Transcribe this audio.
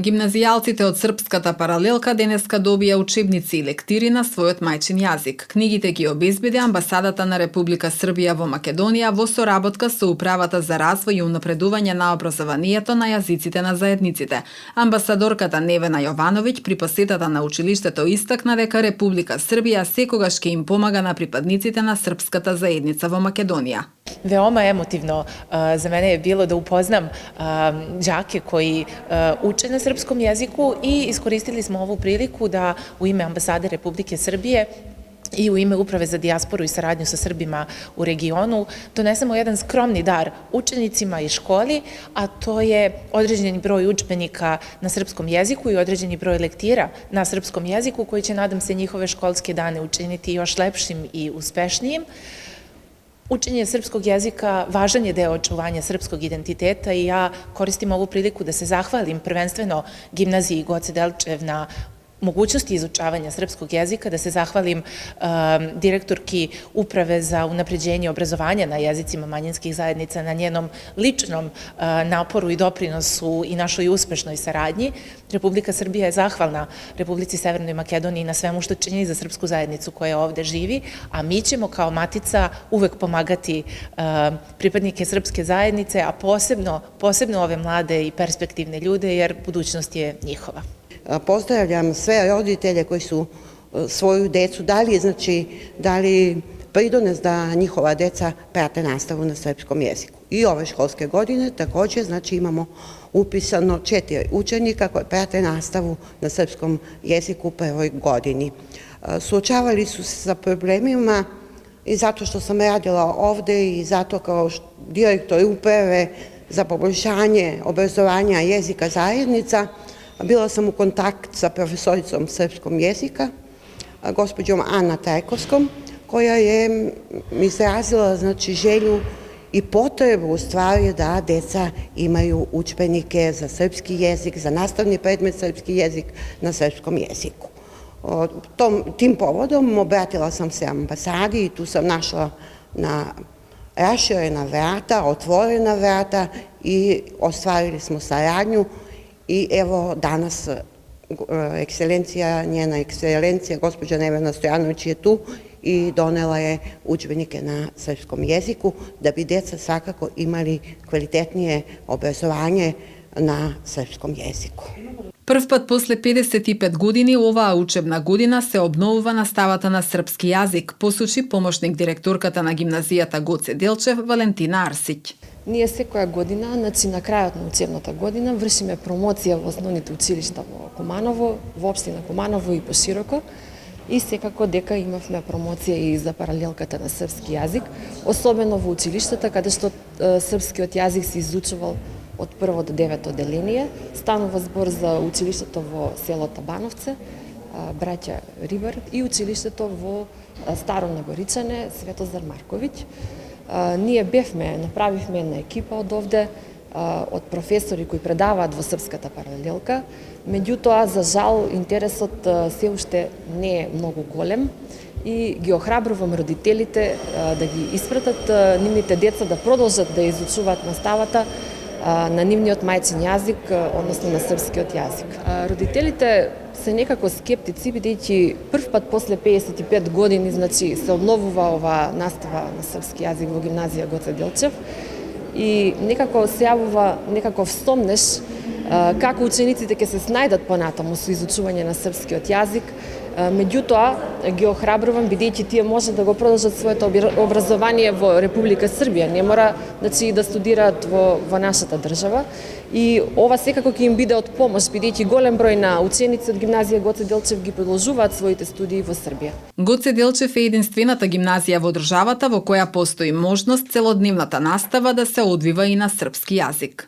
Гимназијалците од Српската паралелка денеска добија учебници и лектири на својот мајчин јазик. Книгите ги обезбеди амбасадата на Република Србија во Македонија во соработка со Управата за развој и унапредување на образованието на јазиците на заедниците. Амбасадорката Невена Јовановиќ при посетата на училиштето истакна дека Република Србија секогаш ќе им помага на припадниците на српската заедница во Македонија. Veoma emotivno za mene je bilo da upoznam đake koji uče na srpskom jeziku i iskoristili smo ovu priliku da u ime ambasade Republike Srbije i u ime Uprave za dijasporu i saradnju sa Srbima u regionu donesemo jedan skromni dar učenicima i školi, a to je određeni broj udžbenika na srpskom jeziku i određeni broj lektira na srpskom jeziku koji će, nadam se, njihove školske dane učiniti još lepšim i uspešnijim. Učenje srpskog jezika važan je deo očuvanja srpskog identiteta i ja koristim ovu priliku da se zahvalim prvenstveno gimnaziji Goce Delčev na mogućnosti izučavanja srpskog jezika, da se zahvalim direktorki Uprave za unapređenje obrazovanja na jezicima manjinskih zajednica na njenom ličnom naporu i doprinosu i našoj uspešnoj saradnji. Republika Srbija je zahvalna Republici Severnoj Makedoniji na svemu što čini za srpsku zajednicu koja ovde živi, a mi ćemo kao matica uvek pomagati pripadnike srpske zajednice, a posebno ove mlade i perspektivne ljude, jer budućnost je njihova. Pozdravljam sve roditelje koji su svoju decu dali pridones da njihova deca prate nastavu na srpskom jeziku. I ove školske godine takođe imamo upisano 4 učenika koji prate nastavu na srpskom jeziku u prvoj godini. Suočavali su se sa problemima i zato što sam radila ovde i zato kao direktor Uprave za poboljšanje obrazovanja jezika zajednica, bila sam u kontakt sa profesoricom srpskog jezika, gospođom Ana Trajkovskom, koja je izrazila želju i potrebu u stvari da deca imaju udžbenike za srpski jezik, za nastavni predmet srpski jezik na srpskom jeziku. Tim povodom obratila sam se ambasadi i tu sam našla na raširena vrata, otvorena vrata i ostvarili smo saradnju. I evo danas njena ekscelencija, gospođa Nevena Stojanović je tu i donela je udžbenike na srpskom jeziku da bi deca svakako imali kvalitetnije obrazovanje na srpskom jeziku. Прв пат после 55 години оваа учебна година се обновува наставата на српски јазик, посочи помошник директорката на гимназијата Гоце Делчев Валентина Арсиќ. Ние секоја година, на крајот на учебната година, вршиме промоција во основните училишта во Куманово, во општина Куманово и пошироко. И секако дека имавме промоција и за паралелката на српски јазик, особено во училиштата каде што српскиот јазик се изучувал од 1 до 9 оделение. Станува збор за училиштето во село Табановце, браќа Рибар, и училиштето во Старо Нагоричане, Светозар Марковиќ. Ние направивме една екипа од овде, од професори кои предаваат во Српската паралелка. Меѓутоа, за жал, интересот се уште не е многу голем и ги охрабрувам родителите да ги испратат нивните деца да продолжат да изучуваат наставата на нивниот мајчин јазик, односно на српскиот јазик. Родителите се некако скептици, бидејќи прв пат после 55 години се обновува оваа настава на српски јазик во гимназија Гоце Делчев и некако се јавува некаков стомнеш како учениците ќе се снајдат понатаму со изучување на српскиот јазик. Меѓутоа, ги охрабрувам, бидејќи тие може да го продолжат своето образование во Република Србија, не мора да студираат во нашата држава. И ова секако ќе им биде од помош, бидејќи голем број на ученици од гимназија Гоце Делчев ги продолжуваат своите студии во Србија. Гоце Делчев е единствената гимназија во државата во која постои можност целодневната настава да се одвива и на српски јазик.